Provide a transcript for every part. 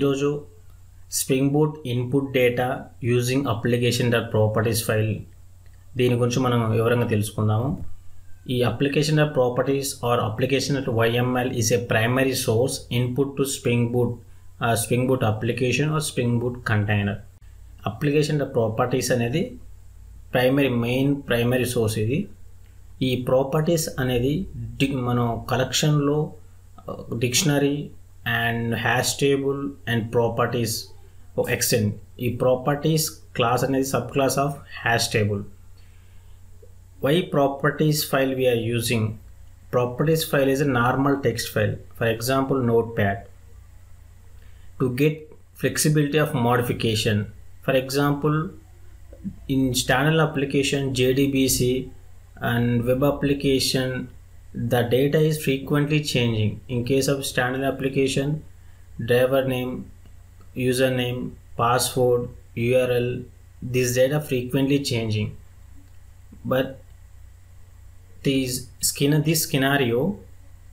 ఈరోజు spring boot input data using application dot properties file దీని గురించి మనం వివరంగా తెలుసుకుందాము. ఈ application dot properties or application dot YML is a primary source input to spring boot application or spring boot container. Application dot properties అనేది primary source. ఇది ఈ properties అనేది మనం కలెక్షన్లో dictionary and hash table and properties extend. ఈ properties class అనేది sub class of hash table. Why properties file we are using? Properties file is a normal text file, for example notepad, to get flexibility of modification. For example, in standard application JDBC and web application, the data is frequently changing. In case of standard application, driver name, username, password, URL, this data frequently changing. But this scenario,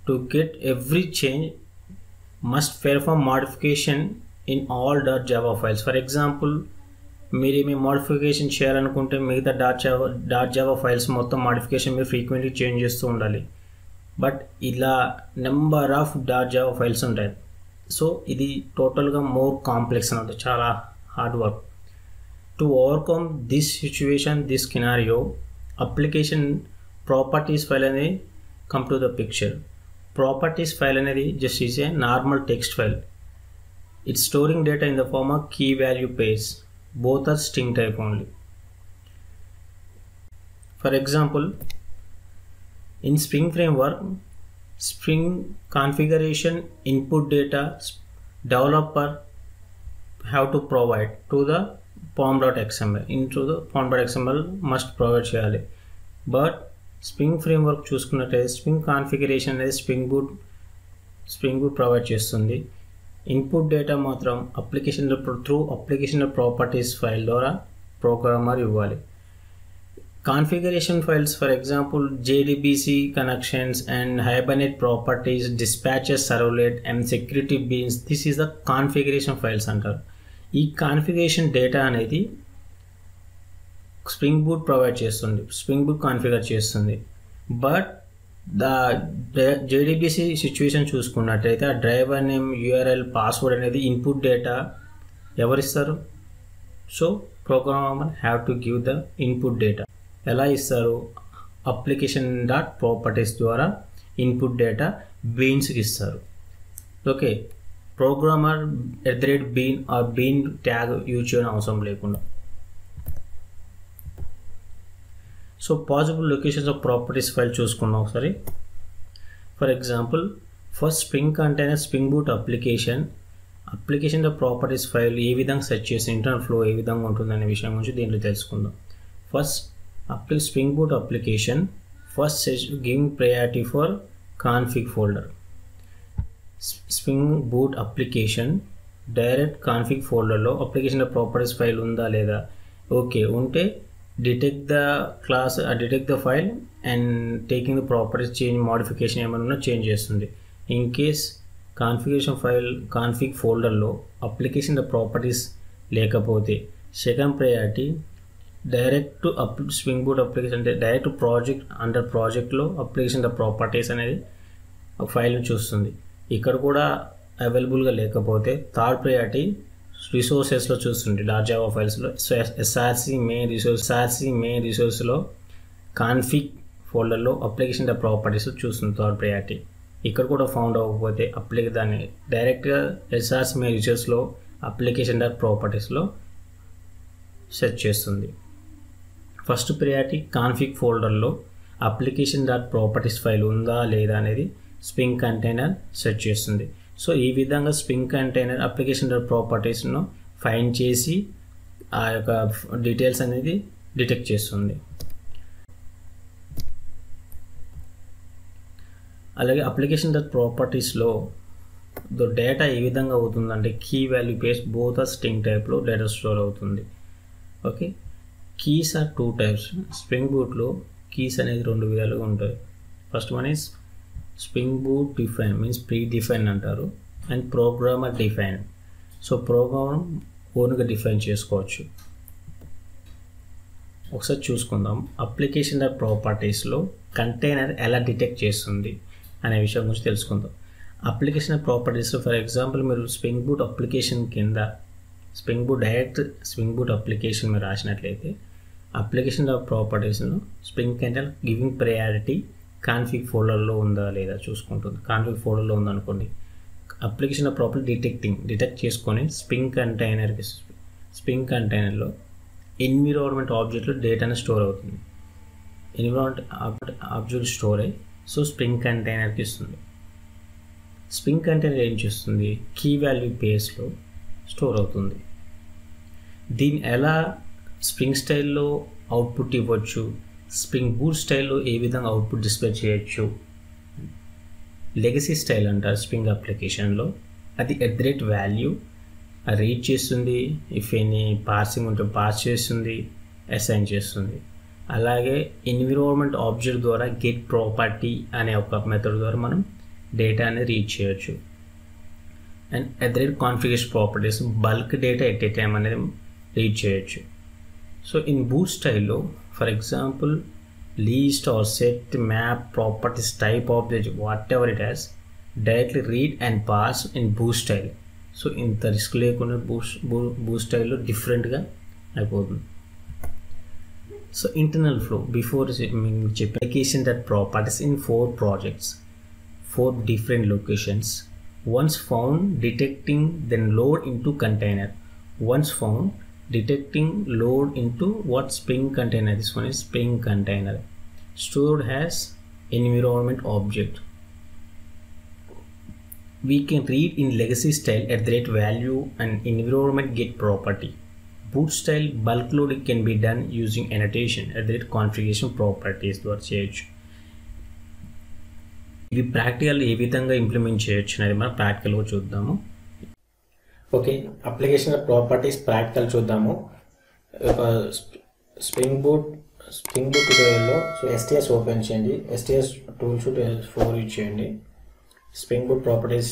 to get every change must perform modification in all .java files. For example, మీరు మీ modification చేయాలనుకుంటే మిగతా .java files మొత్తం modification మీరు frequently change చేస్తూ ఉండాలి. But ఇలా number of .java files ఉంటాయి. So ఇది టోటల్గా మోర్ కాంప్లెక్స్ అన్నమాట, చాలా hard work. To overcome this situation, this scenario, application properties file అనేది come to the picture. Properties file అనేది just is a normal text file. It's storing data in the form of key value pairs. Both are string type only. For example, in spring framework, spring configuration input data developer have to provide to the pom.xml. into the pom.xml must provide చేయాలి. But spring framework చూసుకున్నట్టయితే spring configuration అనేది spring boot provide చేస్తుంది. Input data మాత్రం application properties file ద్వారా programmer ఇవ్వాలి. Configuration files, for example JDBC connections and hibernate properties, dispatches servlet and security beans, this is the configuration files అంటారు. ఈ configuration data అనేది spring boot provide చేస్తుంది, spring boot configure చేస్తుంది. But JDBC situation చూసుకున్నట్టయితే ఆ driver name, URL, password అనేది input data ఎవరిస్తారు? So programmer have to give the input data. ఎలా ఇస్తారు? అప్లికేషన్ డాట్ ప్రాపర్టీస్ ద్వారా ఇన్పుట్ డేటా బీన్స్కి ఇస్తారు. Okay, programmer @bean or bean tag use చేయడం అవసరం లేకుండా. So possible locations of properties file చూసుకున్నాం ఒకసారి. For example, first spring container spring boot application the properties file ఏ విధంగా సెర్చ్ చేసి ఇంటర్నల్ ఫ్లో ఏ విధంగా ఉంటుందనే విషయం గురించి దీంట్లో తెలుసుకుందాం. First spring boot application first giving priority for config folder. Spring boot application direct config ఫోల్డర్లో అప్లికేషన్ ప్రాపర్టీస్ ఫైల్ ఉందా లేదా, ఓకే ఉంటే detect the file and taking the properties change modification ఏమైనా చేంజ్ చేస్తుంది. ఇన్ కేస్ కాన్ఫిగ్ ఫోల్డర్లో application properties లేకపోతే second priority direct spring boot application అంటే direct ప్రాజెక్ట్లో అప్లికేషన్ ప్రాపర్టీస్ అనేది ఒక ఫైల్ని చూస్తుంది. ఇక్కడ కూడా అవైలబుల్గా లేకపోతే థర్డ్ ప్రయారిటీ రిసోర్సెస్లో చూస్తుంది. .java ఫైల్స్లో SRC మెయిన్ రిసోర్స్లో కాన్ఫిగ్ ఫోల్డర్లో అప్లికేషన్ ప్రాపర్టీస్లో చూస్తుంది థర్డ్ ప్రయారిటీ. ఇక్కడ కూడా ఫౌండ్ అవ్వకపోతే దాన్ని డైరెక్ట్గా SRC మెయిన్ రిసోర్స్లో అప్లికేషన్ ప్రాపర్టీస్లో సెర్చ్ చేస్తుంది. ఫస్ట్ ప్రయారిటీ కాన్ఫిగ్ ఫోల్డర్లో అప్లికేషన్ ప్రాపర్టీస్ ఫైల్ ఉందా లేదా అనేది స్ప్రింగ్ కంటైనర్ సెర్చ్ చేస్తుంది. సో ఈ విధంగా స్ప్రింగ్ కంటైనర్ అప్లికేషన్ ప్రాపర్టీస్ను ఫైండ్ చేసి ఆ యొక్క డీటెయిల్స్ అనేది డిటెక్ట్ చేస్తుంది. అలాగే అప్లికేషన్ ప్రాపర్టీస్లో డేటా ఏ విధంగా అవుతుందంటే key value pairs both are string టైప్లో డేటా స్టోర్ అవుతుంది. Okay, keys are 2 types. Spring బూట్లో కీస్ అనేది 2 విధాలుగా ఉంటాయి. First one is spring boot define, means pre define అంటారు, and programmer define. So program ఓన్గా డిఫైన్ చేసుకోవచ్చు. ఒకసారి చూసుకుందాం. అప్లికేషన్ ప్రాపర్టీస్లో కంటైనర్ ఎలా డిటెక్ట్ చేస్తుంది అనే విషయం గురించి తెలుసుకుందాం. అప్లికేషన్ ప్రాపర్టీస్లో ఫర్ ఎగ్జాంపుల్ మీరు స్ప్రింగ్ బూట్ అప్లికేషన్ కింద డైరెక్ట్ స్ప్రింగ్ బూట్ అప్లికేషన్ మీరు రాసినట్లయితే అప్లికేషన్ ప్రాపర్టీస్ను spring container giving priority config ఫోల్డర్లో ఉందా లేదా చూసుకుంటుంది. కాన్ఫిగ్ ఫోల్డర్లో ఉందనుకోండి, అప్లికేషన్ ప్రాపర్టీ డిటెక్ట్ చేసుకొని స్ప్రింగ్ కంటైనర్లో ఎన్విరాన్మెంట్ ఆబ్జెక్ట్లో డేటాను స్టోర్ అవుతుంది. ఎన్విరాన్మెంట్ ఆబ్జెక్ట్ స్టోర్ అయ్యి సో స్ప్రింగ్ కంటైనర్కి ఇస్తుంది. స్ప్రింగ్ కంటైనర్ ఏం చేస్తుంది, కీ వాల్యూ పేస్లో స్టోర్ అవుతుంది. దీన్ని ఎలా స్ప్రింగ్ స్టైల్లో అవుట్పుట్ ఇవ్వచ్చు, స్ప్రింగ్ బూట్ స్టైల్లో ఏ విధంగా అవుట్పుట్ డిస్ప్లే చేయొచ్చు. లెగసీ స్టైల్ అంటారు స్ప్రింగ్ అప్లికేషన్లో, అది వాల్యూ రీడ్ చేస్తుంది, ఇఫ్ ఎనీ పార్సింగ్ ఉంటే పార్స్ చేస్తుంది, అసైన్ చేస్తుంది. అలాగే ఎన్విరాన్మెంట్ ఆబ్జెక్ట్ ద్వారా గెట్ ప్రాపర్టీ అనే ఒక మెథడ్ ద్వారా మనం డేటాని రీడ్ చేయొచ్చు. And configuration properties bulk data at a time అనేది రీడ్ చేయొచ్చు. సో ఇన్ బూట్ స్టైల్లో for example list or set map properties type of the whatever it has directly read and pass in boot style. So ఇంత risk లేకుండా boot స్టైల్లో డిఫరెంట్గా అయిపోతుంది. So internal flow before చెప్పి application that properties in 4 projects, 4 different locations. Once found, detecting, then load into container. Once found, detecting, load into what Spring container. This one is Spring container. Stored as environment object. We can read in legacy style @value and environment get property. Boot style bulk loading can be done using annotation @configuration properties ద్వారా చేయొచ్చు. ఇవి practical ఏ విధంగా implement చేయొచ్చు అనేది మనం ప్రాక్టికల్గా చూద్దాము. Okay, application properties practical చూద్దాము. ఒక స్ప్రింగ్ బూట్ ట్యూటోరియల్లో సో STS ఓపెన్ చేయండి, STS టూల్ షూట్ 4 యూజ్ చేయండి. Spring boot properties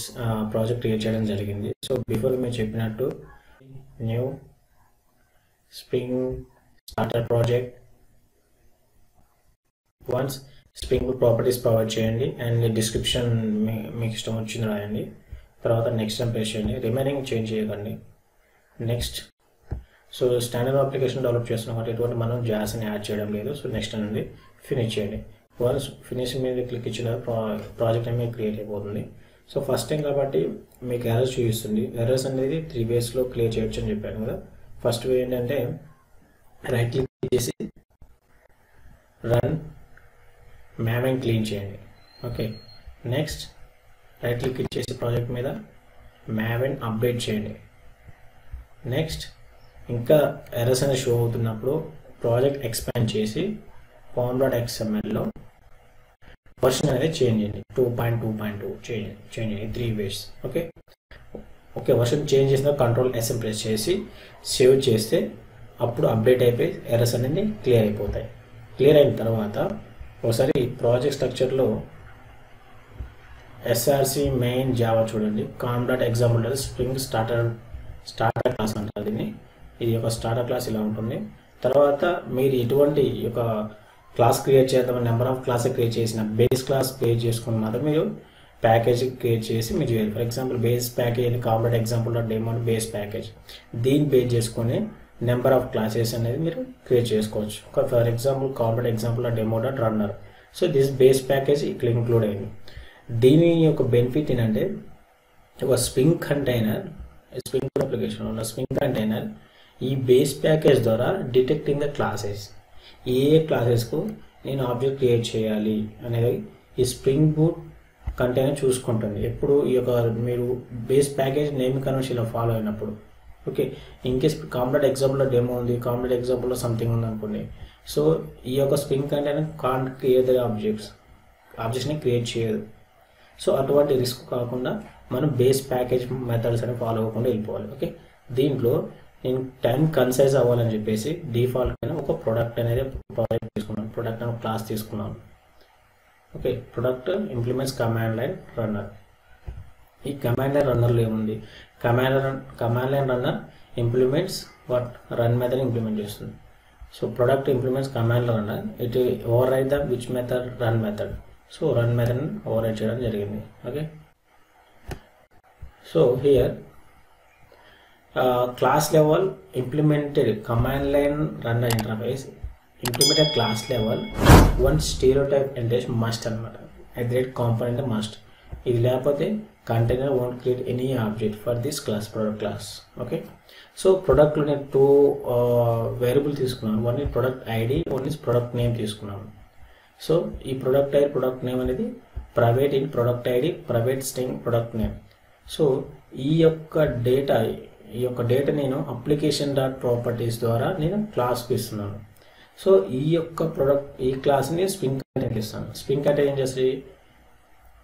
project create చేయడం జరిగింది. సో బిఫోర్ మేము చెప్పినట్టు new spring starter project, once spring boot properties provide చేయండి అండ్ డిస్క్రిప్షన్ మీకు ఇష్టం వచ్చింది రాయండి. తర్వాత నెక్స్ట్ అని ప్రెస్ చేయండి, రిమైనింగ్ చేంజ్ చేయకండి. Next so standard application develop చేస్తున్నాం కాబట్టి ఎటువంటి మనం జాస్ని యాడ్ చేయడం లేదు. సో నెక్స్ట్ అనేది ఫినిష్ చేయండి. వన్స్ ఫినిష్ మీద క్లిక్ ఇచ్చిన ప్రాజెక్ట్ అనేది క్రియేట్ అయిపోతుంది. సో ఫస్ట్ టైం కాబట్టి మీకు ఎర్రర్స్ చూపిస్తుంది. ఎర్రర్స్ అనేది 3 waysలో క్లియర్ చేయొచ్చు అని చెప్పాను కదా. ఫస్ట్ వే ఏంటంటే రైట్ క్లిక్ చేసి రన్ మ్యావింగ్ క్లీన్ చేయండి. ఓకే, నెక్స్ట్ రైట్ క్లిక్ ఇచ్చేసి ప్రాజెక్ట్ మీద మ్యావింగ్ అప్డేట్ చేయండి. నెక్స్ట్ ఇంకా ఎర్రర్స్ అనేది షో అవుతున్నప్పుడు ప్రాజెక్ట్ ఎక్స్పాండ్ చేసి pom.xmlలో వర్షన్ అనేది చేంజ్ చేయండి, 2.2.2 చేంజ్ చేయండి. 3 ways. ఓకే, వర్షన్ చేంజ్ చేసిన Ctrl+S ప్రెస్ చేసి సేవ్ చేస్తే అప్పుడు అప్డేట్ అయిపోయి ఎర్రర్స్ అనేది క్లియర్ అయిపోతాయి. క్లియర్ అయిన తర్వాత ఒకసారి ప్రాజెక్ట్ స్ట్రక్చర్లో SRC మెయిన్ జావా చూడండి, com.example స్ప్రింగ్ స్టార్టర్ క్లాస్ అంటారు దీన్ని. ఇది ఒక స్టార్టర్ క్లాస్ ఇలా ఉంటుంది. తర్వాత మీరు ఎటువంటి ఒక క్లాస్ క్రియేట్ చేద్దామని నెంబర్ ఆఫ్ క్లాస్ క్రియేట్ చేసిన బేస్ క్లాస్ క్రియేట్ చేసుకుని మాత్రం మీరు ప్యాకేజ్ క్రియేట్ చేసి మీరు చేయాలి. ఫర్ ఎగ్జాంపుల్ బేస్ ప్యాకేజ్ అని com.example.demo బేస్ ప్యాకేజ్, దీన్ని బేస్ చేసుకొని నెంబర్ ఆఫ్ క్లాసెస్ అనేది మీరు క్రియేట్ చేసుకోవచ్చు. For example com.example.demo.runner. So this base package ఇక్కడ ఇంక్లూడ్ అయింది. దీని యొక్క బెనిఫిట్ ఏంటంటే ఒక స్ప్రింగ్ అప్లికేషన్ ఉన్న స్ప్రింగ్ కంటైనర్ ఈ బేస్ ప్యాకేజ్ ద్వారా డిటెక్టింగ్ ద క్లాసెస్, ఏ క్లాసెస్కు నేను ఆబ్జెక్ట్ క్రియేట్ చేయాలి అనేది ఈ స్ప్రింగ్ బూట్ కంటైనర్ చూసుకుంటుంది. ఎప్పుడు ఈ యొక్క మీరు బేస్ ప్యాకేజ్ నేమ్ కన్వర్షన్ ఇలా ఫాలో అయినప్పుడు. ఓకే, ఇన్కేస్ com.example.demo ఉంది, com.example సంథింగ్ ఉంది అనుకోండి. సో ఈ యొక్క spring container can't create the ఆబ్జెక్ట్స్ని క్రియేట్ చేయదు. సో అటువంటి రిస్క్ కాకుండా మనం బేస్ ప్యాకేజ్ మెథడ్స్ అని ఫాలో అవ్వకుండా వెళ్ళిపోవాలి. ఓకే, దీంట్లో నేను టైం కన్సైజ్ అవ్వాలని చెప్పేసి డిఫాల్ట్ అయినా ఒక ప్రొడక్ట్ అనేది ప్రాజెక్ట్ తీసుకున్నాను, ప్రొడక్ట్ అనే క్లాస్ తీసుకున్నాను. Okay, product implements command line runner. ఈ కమాండ్ లైన్ రన్నర్లో ఏముంది, command line runner implements what run method implement చేస్తుంది. So product implements command runner, it override the which method run method. So run method override చేయడం జరిగింది. Okay, so here class level implemented command line runner interface implemented class level one stereotype entity must అనమాట. aggregate component must. ఇది లేకపోతే container won't create any object for this class, product class. Okay, so ప్రొడక్ట్లో నేను 2 variable తీసుకున్నాను. One is product ID, one is product name తీసుకున్నాను. So ఈ product ID product name అనేది private in product ID, private string product name. So ఈ యొక్క data నేను application dot properties ద్వారా నేను క్లాస్కి ఇస్తున్నాను. సో ఈ యొక్క ఈ క్లాస్ని స్ప్రింగ్ కంటెంట్ ఇస్తాను. స్ప్రింగ్ కంటెంట్ ఏం చేస్తుంది,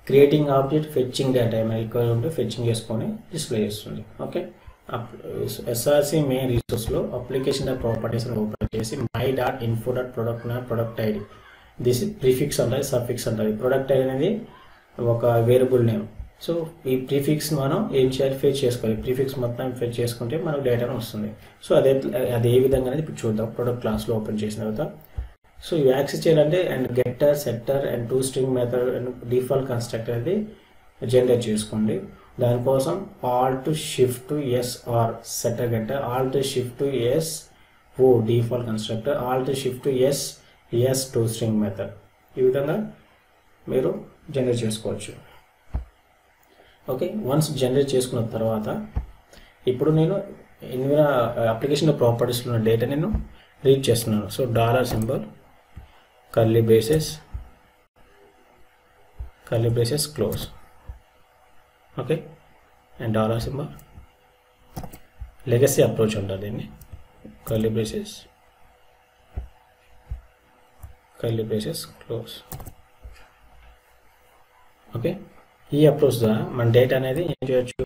క్రియేటింగ్ ఆబ్జెక్ట్, ఫెచ్చింగ్ డేటా ఏమైనా ఈక్వల్ ఉంటే ఫెచ్చింగ్ చేసుకొని డిస్ప్లే చేస్తుంది. ఓకే, ఎస్ఆర్సి మెయిన్ రిసోర్స్లో అప్లికేషన్ డాట్ ప్రాపర్టీస్ని ఓపెన్ చేసి my dot info dot product నా ప్రొడక్ట్ ఐడి, దిస్ ప్రిఫిక్స్ ఉంటుంది, సఫిక్స్ ఉంటుంది. ప్రొడక్ట్ ఐడి అనేది ఒక వేరియబుల్ నేమ్. సో ఈ ప్రీఫిక్స్ మనం ఏం చేయాలి, ఫెచ్ చేసుకోవాలి. ప్రీఫిక్స్ మొత్తం ఫెచ్ చేసుకుంటే మనకు డేటాను వస్తుంది. సో అది ఏ విధంగా అనేది ఇప్పుడు చూద్దాం. ప్రొడక్ట్ క్లాస్లో ఓపెన్ చేసిన తర్వాత సో ఇవి యాక్సెస్ చేయాలంటే and getter, setter and to string method and default constructor అనేది జనరేట్ చేసుకోండి. దానికోసం alt shift S R setter getter, alt shift S O default constructor, alt shift S to string method. ఈ విధంగా మీరు generate చేసుకోవచ్చు. Okay, once generate చేసుకున్న తర్వాత ఇప్పుడు నేను అప్లికేషన్ ప్రాపర్టీస్లో ఉన్న డేటా నేను రీడ్ చేస్తున్నాను. So dollar symbol, curly braces close. Okay, and dollar symbol legacy approach ఉంటుంది. దీన్ని కర్లీ బ్రేసెస్ క్లోజ్. ఓకే, ఈ అప్రోచ్ ద్వారా మన డేటా అనేది ఏం చేయొచ్చు,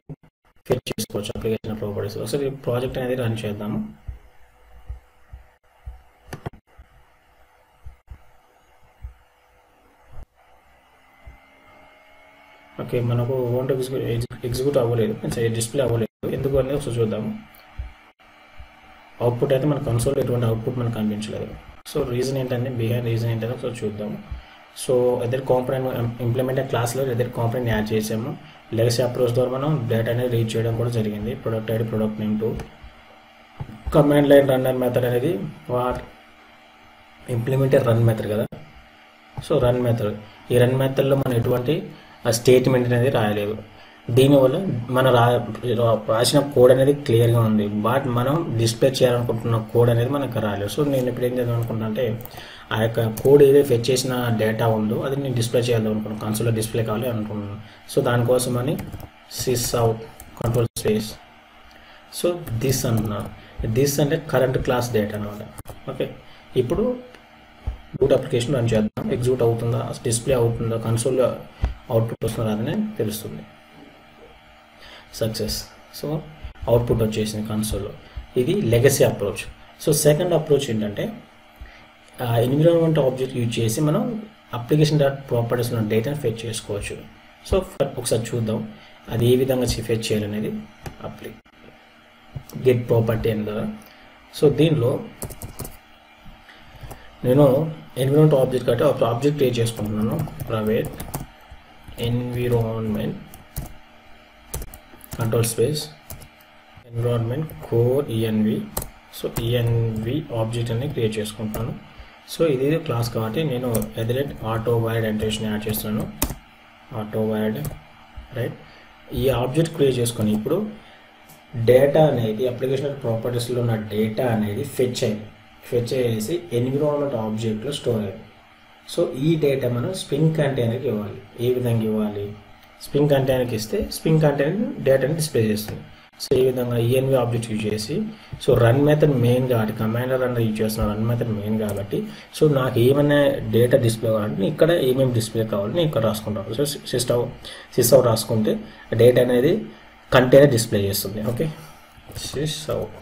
ఫెచ్ చేసుకోవచ్చు అప్లికేషన్ ప్రాపర్టీస్. ఒకసారి ప్రాజెక్ట్ అనేది రన్ చేద్దాము. ఓకే, మనకు ఓన్ ఎగ్జిక్యూట్ అవ్వలేదు, డిస్ప్లే అవ్వలేదు. ఎందుకు అనేది ఒకసారి చూద్దాము. అవుట్పుట్ అయితే మన కన్సోల్ ఎటువంటి అవుట్పుట్ మనకు కనిపించలేదు. సో రీజన్ ఏంటంటే, బిహైండ్ రీజన్ ఏంటంటే ఒకసారి చూద్దాము. సో ఎదర్ కాంపోనెంట్ ఇంప్లిమెంట్ క్లాస్లో ఎదర్ కాంపోనెంట్ యాడ్ చేసాము. లెగసీ అప్రోచ్ ద్వారా మనం డేటా అనేది రీడ్ చేయడం కూడా జరిగింది. Product ID, product name to command line runner method అనేది వాట్ ఇంప్లిమెంటెడ్ రన్ మెథడ్ కదా. సో రన్ మెథడ్, ఈ రన్ మెథడ్లో మనం ఎటువంటి స్టేట్మెంట్ అనేది రాయలేదు. దీనివల్ల మనం రాసిన కోడ్ అనేది క్లియర్గా ఉంది, బట్ మనం డిస్ప్లే చేయాలనుకుంటున్న కోడ్ అనేది మనకు రాలేదు. సో నేను ఇప్పుడు ఏం చేద్దాం అనుకుంటున్నా అంటే, ఆ యొక్క కోడ్ ఏదైతే ఫెచ్ చేసిన డేటా ఉందో అది నేను డిస్ప్లే చేయాలి అనుకున్నాను, కన్సోల్లో డిస్ప్లే కావాలి అనుకున్నాను. సో దానికోసం అని sys out control space. So this అంటున్నాను, దిస్ అంటే కరెంట్ క్లాస్ డేటా అనమాట. ఓకే, ఇప్పుడు బూట్ అప్లికేషన్ రన్ చేద్దాం. ఎగ్జిక్యూట్ అవుతుందా, డిస్ప్లే అవుతుందా, కన్సోల్లో అవుట్పుట్ వస్తుందా అని తెలుస్తుంది. సక్సెస్. సో అవుట్పుట్ వచ్చేసింది కన్సోల్లో. ఇది legacy approach. So second approach ఏంటంటే, ఎన్విరాన్మెంట్ ఆబ్జెక్ట్ యూజ్ చేసి మనం అప్లికేషన్ డాట్ ప్రాపర్టీస్ ఉన్న డేటాను ఫెచ్ చేసుకోవచ్చు. సో ఒకసారి చూద్దాం అది ఏ విధంగా ఫెచ్ చేయాలనేది. గెట్ ప్రాపర్టీ అని ద్వారా. సో దీనిలో నేను ఎన్విరాన్మెంట్ ఆబ్జెక్ట్ కాబట్టి ఒక ఆబ్జెక్ట్ క్రియేట్ చేసుకుంటున్నాను. Private environment control space environment core ENV. So ENV object అని క్రియేట్ చేసుకుంటాను. సో ఇది క్లాస్ కాబట్టి నేను ఆటో వైడ్ ఎంట్రేషన్ యాడ్ చేస్తున్నాను. Auto wide right. ఈ ఆబ్జెక్ట్ క్రియేట్ చేసుకొని ఇప్పుడు డేటా అనేది అప్లికేషన్ ప్రాపర్టీస్లో ఉన్న డేటా అనేది ఫెచ్ చేసి ఎన్విరాన్మెంట్ ఆబ్జెక్ట్లో స్టోర్ అయ్యింది. సో ఈ డేటా మనం స్ప్రింగ్ కంటైనర్కి ఇవ్వాలి. ఏ విధంగా ఇవ్వాలి, స్ప్రింగ్ కంటైనర్కి ఇస్తే స్ప్రింగ్ కంటైనర్ డేటాని డిస్ప్లే చేస్తుంది. సో ఈ విధంగా ఈఎన్వి ఆబ్జెక్ట్ యూజ్ చేసి, సో రన్ మెథడ్ మెయిన్ కాబట్టి కమాండర్ రన్ యూజ్ చేస్తున్నాను, రన్ మెథడ్ మెయిన్ కాబట్టి సో నాకు ఏమైనా డేటా డిస్ప్లే కావాలంటే ఇక్కడ ఏమేమి డిస్ప్లే కావాలని ఇక్కడ రాసుకుంటాను. సో సిస్అవుట్ రాసుకుంటే డేటా అనేది కంటైనర్ డిస్ప్లే చేస్తుంది. Okay, sysout.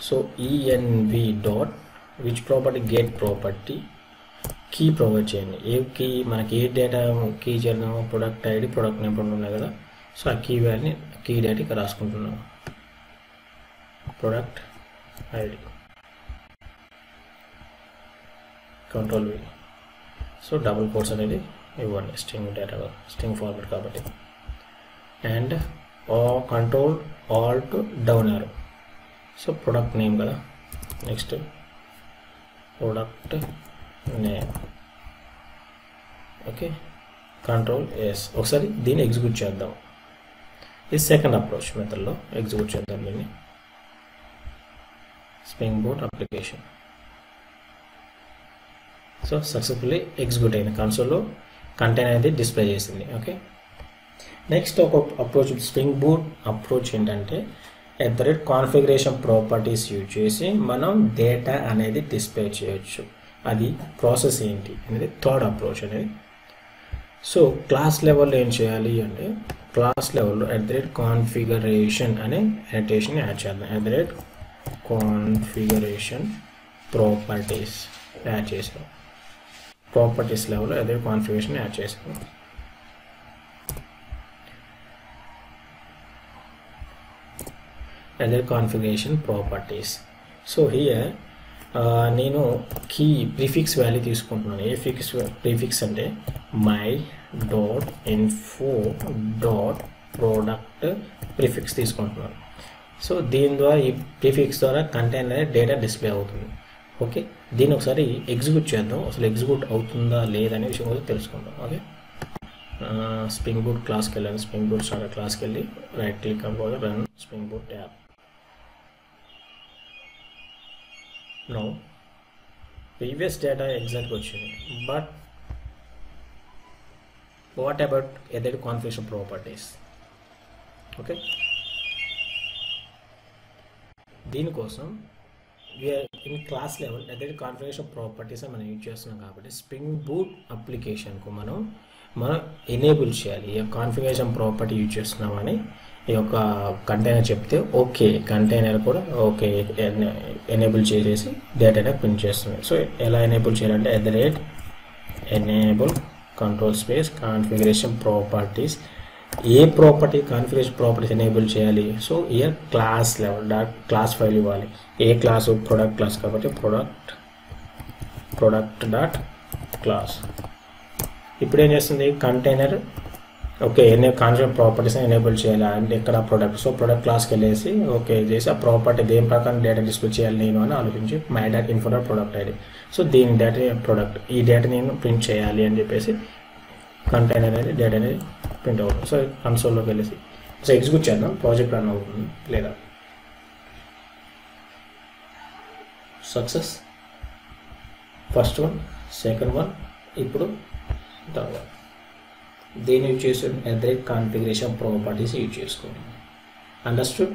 So ENV dot which property, get property key provide చేయండి. ఏ కీ మనకి ఏ డేటా కీ చేద్దాము, ప్రొడక్ట్ ఐడి ప్రొడక్ట్ నేమ్ రెండు ఉన్నాయి కదా. సో ఆ కీ వాల్యూని కీ డేటా ఇక్కడ రాసుకుంటున్నాము, product ID control V. So double quotes అనేది ఇవ్వండి, స్ట్రింగ్ డేటా స్ట్రింగ్ ఫార్మాట్ కాబట్టి. And control alt down arrow. So product name కదా, next product name. Okay, control S. ఒకసారి దీన్ని ఎగ్జిక్యూట్ చేద్దాం. ఇది సెకండ్ అప్రోచ్ మెథడ్లో ఎగ్జిక్యూట్ చేద్దాం దీన్ని. Spring boot application. So successfully execute అయింది, కన్సోల్లో కంటైనర్ అనేది డిస్ప్లే చేసింది. ఓకే, నెక్స్ట్ ఒక అప్రోచ్ స్ప్రింగ్ బూట్ అప్రోచ్ ఏంటంటే కాన్ఫిగరేషన్ ప్రాపర్టీస్ యూజ్ చేసి మనం డేటా అనేది డిస్ప్లే చేయొచ్చు. అది ప్రాసెస్ ఏంటి అనేది థర్డ్ అప్రోచ్ అనేది. సో క్లాస్ లెవెల్లో ఏం చేయాలి అంటే క్లాస్ లెవెల్లో కాన్ఫిగరేషన్ అనే అనోటేషన్ యాడ్ చేద్దాం. కాన్ఫిగరేషన్ ప్రాపర్టీస్ యాడ్ చేసాం, ప్రాపర్టీస్ లెవెల్లో కాన్ఫిగరేషన్ యాడ్ చేసాం. Configuration properties. సో హియర్ నేను కీ ప్రిఫిక్స్ వాల్యూ తీసుకుంటున్నాను. ఏ ప్రిఫిక్స్ అంటే my dot info dot product prefix తీసుకుంటున్నాను. సో దీని ద్వారా ఈ ప్రిఫిక్స్ ద్వారా కంటైనర్ డేటా డిస్ప్లే అవుతుంది. ఓకే, దీన్ని ఒకసారి ఎగ్జిక్యూట్ చేద్దాం, అసలు ఎగ్జిక్యూట్ అవుతుందా లేదనే విషయం కూడా తెలుసుకుందాం. ఓకే, స్ప్రింగ్ బూట్ క్లాస్కి వెళ్ళాను, స్ప్రింగ్ బూట్ స్టార్టర్ క్లాస్కి వెళ్ళి రైట్ క్లిక్ అవ్వాలి, run spring boot tab. No previous data ఎగ్జాక్ట్గా వచ్చింది, but what about configuration properties? Okay, దీనికోసం in class level configuration properties మనం యూజ్ చేస్తున్నాం కాబట్టి స్ప్రింగ్ బూట్ అప్లికేషన్కు మనం ఎనేబుల్ చేయాలి. ఈ కాన్ఫిగరేషన్ ప్రాపర్టీ యూజ్ చేస్తున్నామని ఈ యొక్క కంటైనర్ చెప్తే ఓకే, కంటైనర్ కూడా ఓకే ఎనేబుల్ చేసేసి డేటాని ప్రింట్ చేస్తుంది. సో ఎలా ఎనేబుల్ చేయాలంటే enable control space configuration properties. ఏ ప్రాపర్టీ కాన్ఫిగరేషన్ ప్రాపర్టీస్ ఎనేబుల్ చేయాలి? So here class level class file ఇవ్వాలి. ఏ క్లాసు? ప్రొడక్ట్ క్లాస్ కాబట్టి ప్రొడక్ట్ డాట్ క్లాస్. ఇప్పుడు ఏం చేస్తుంది container? Okay, configuration properties enable చేయాలి అంటే ఇక్కడ ప్రొడక్ట్. సో ప్రొడక్ట్ క్లాస్కి వెళ్ళేసి ఓకే చేసి ఆ ప్రాపర్టీ దేని ప్రకారం డేటా డిస్ప్లే చేయాలి నేను అని ఆలోచించి my dot info dot product ID. So దీని డేటా ప్రొడక్ట్, ఈ డేటా నేను ప్రింట్ చేయాలి అని చెప్పేసి కంటైనర్ అనేది డేటా అనేది ప్రింట్ అవుతుంది. సో కన్సోల్లోకి వెళ్ళేసి సో ఎగ్జిక్యూట్ చేద్దాం, ప్రాజెక్ట్ రన్ అవుతుంది లేదా. Success first one, second one, ఇప్పుడు థర్డ్ వన్. దీన్ని యూజ్ చేసి కాన్ఫిగరేషన్ ప్రాపర్టీస్ యూజ్ చేసుకోండి. అండర్స్టూడ్?